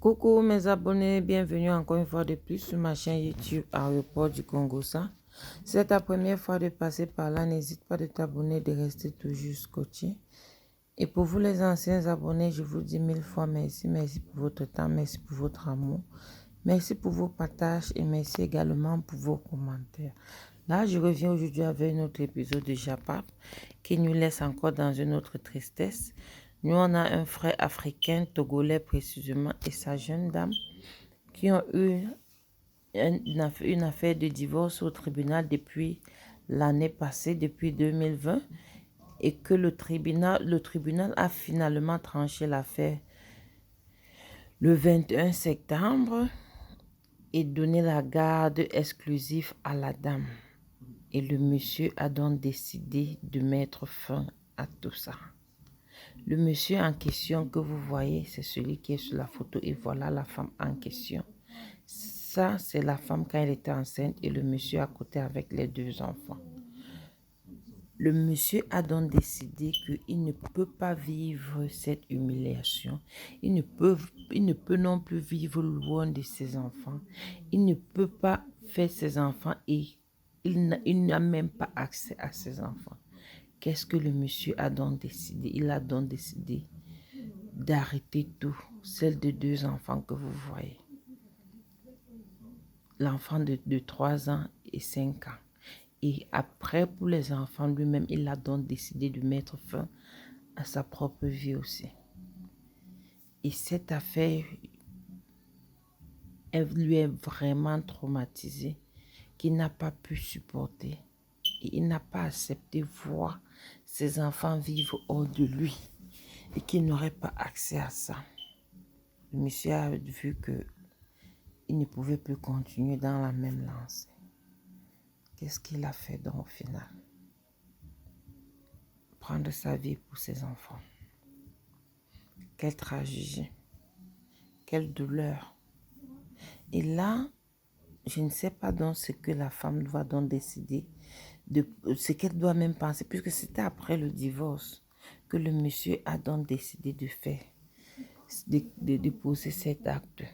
Coucou mes abonnés, bienvenue encore une fois de plus sur ma chaîne YouTube Aéroport du Congo-Ça. Si c'est ta première fois de passer par là, n'hésite pas de t'abonner, de rester toujours scotché. Et pour vous les anciens abonnés, je vous dis 1000 fois merci. Merci pour votre temps, merci pour votre amour. Merci pour vos partages et merci également pour vos commentaires. Là, je reviens aujourd'hui avec un autre épisode de Japap qui nous laisse encore dans une autre tristesse. Nous, on a un frère africain, togolais précisément, et sa jeune dame qui ont eu une affaire de divorce au tribunal depuis l'année passée, depuis 2020, et que le tribunal a finalement tranché l'affaire le 21 septembre et donné la garde exclusive à la dame. Et le monsieur a donc décidé de mettre fin à tout ça. Le monsieur en question que vous voyez, c'est celui qui est sur la photo et voilà la femme en question. Ça, c'est la femme quand elle était enceinte et le monsieur à côté avec les deux enfants. Le monsieur a donc décidé qu'il ne peut pas vivre cette humiliation. Il ne peut non plus vivre loin de ses enfants. Il ne peut pas faire ses enfants et il n'a même pas accès à ses enfants. Qu'est-ce que le monsieur a donc décidé? Il a donc décidé d'arrêter tout, celle de deux enfants que vous voyez. L'enfant de 3 ans et 5 ans. Et après, pour les enfants lui-même, il a donc décidé de mettre fin à sa propre vie aussi. Et cette affaire, elle lui est vraiment traumatisée, qu'il n'a pas pu supporter. Et il n'a pas accepté voir ses enfants vivre hors de lui et qu'il n'aurait pas accès à ça. Le monsieur a vu qu'il ne pouvait plus continuer dans la même lancée. Qu'est-ce qu'il a fait donc au final? Prendre sa vie pour ses enfants. Quelle tragédie. Quelle douleur. Et là, je ne sais pas donc ce que la femme doit donc décider, ce qu'elle doit même penser, puisque c'était après le divorce que le monsieur a donc décidé de faire, de poser cet acte.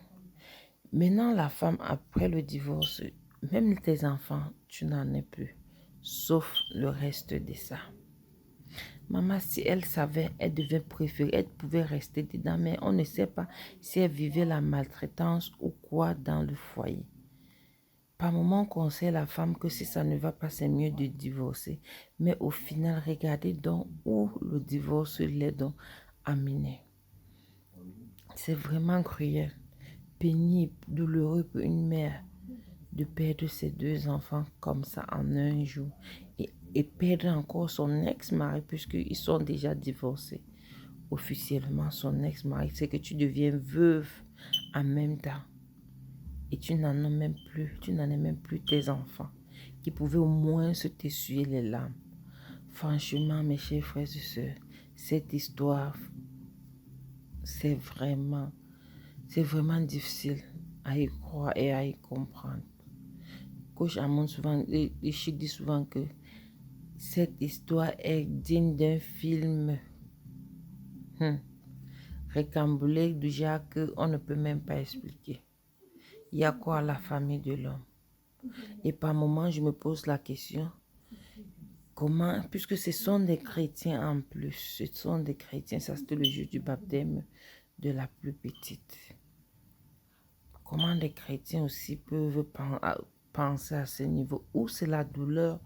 Maintenant, la femme, après le divorce, même tes enfants, tu n'en es plus, sauf le reste de ça. Maman, si elle savait, elle devait préférer, elle pouvait rester dedans, mais on ne sait pas si elle vivait la maltraitance ou quoi dans le foyer. Par moment, on conseille la femme que si ça ne va pas, c'est mieux de divorcer. Mais au final, regardez donc où le divorce l'est donc amené. C'est vraiment cruel, pénible, douloureux pour une mère de perdre ses deux enfants comme ça en un jour. Et perdre encore son ex-mari puisqu'ils sont déjà divorcés. Officiellement, son ex-mari, c'est que tu deviens veuve en même temps. Et tu n'en as même plus tes enfants qui pouvaient au moins se t'essuyer les larmes. Franchement, mes chers frères et sœurs, cette histoire, c'est vraiment difficile à y croire et à y comprendre. Coach Amon souvent, les chics disent souvent que cette histoire est digne d'un film récambolé du genre qu'on ne peut même pas expliquer. Il y a quoi à la famille de l'homme? Et par moments, je me pose la question, comment, puisque ce sont des chrétiens en plus, ce sont des chrétiens, ça c'était le jour du baptême de la plus petite. Comment des chrétiens aussi peuvent penser à ce niveau? Ou c'est la douleur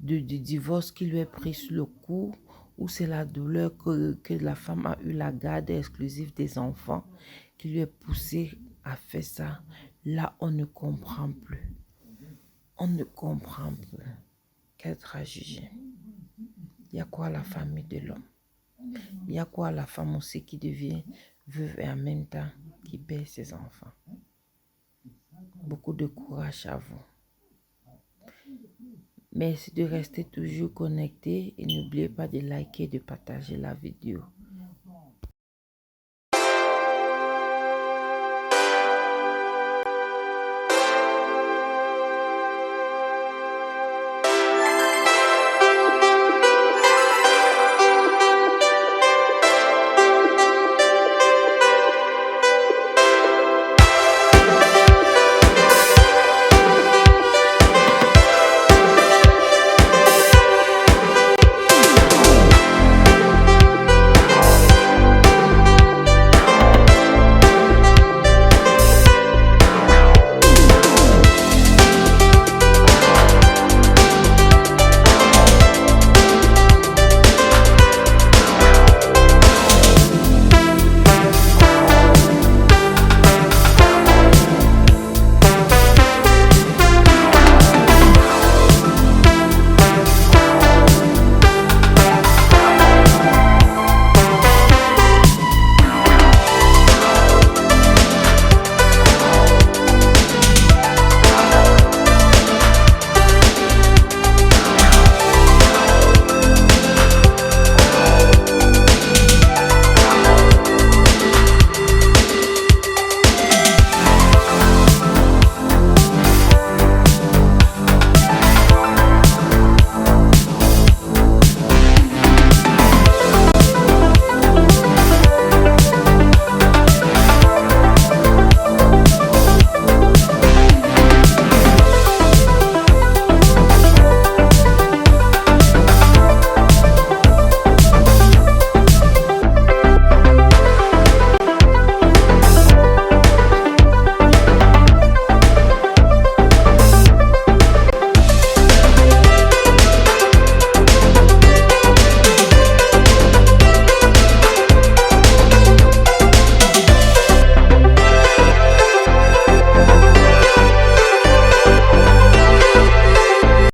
du divorce qui lui est pris sur le coup, ou c'est la douleur que la femme a eu la garde exclusive des enfants qui lui est poussée à faire ça. Là, on ne comprend plus. On ne comprend plus. Quelle tragédie. Il y a quoi à la famille de l'homme? Il y a quoi à la femme aussi qui devient veuve et en même temps qui perd ses enfants? Beaucoup de courage à vous. Merci de rester toujours connecté et n'oubliez pas de liker et de partager la vidéo.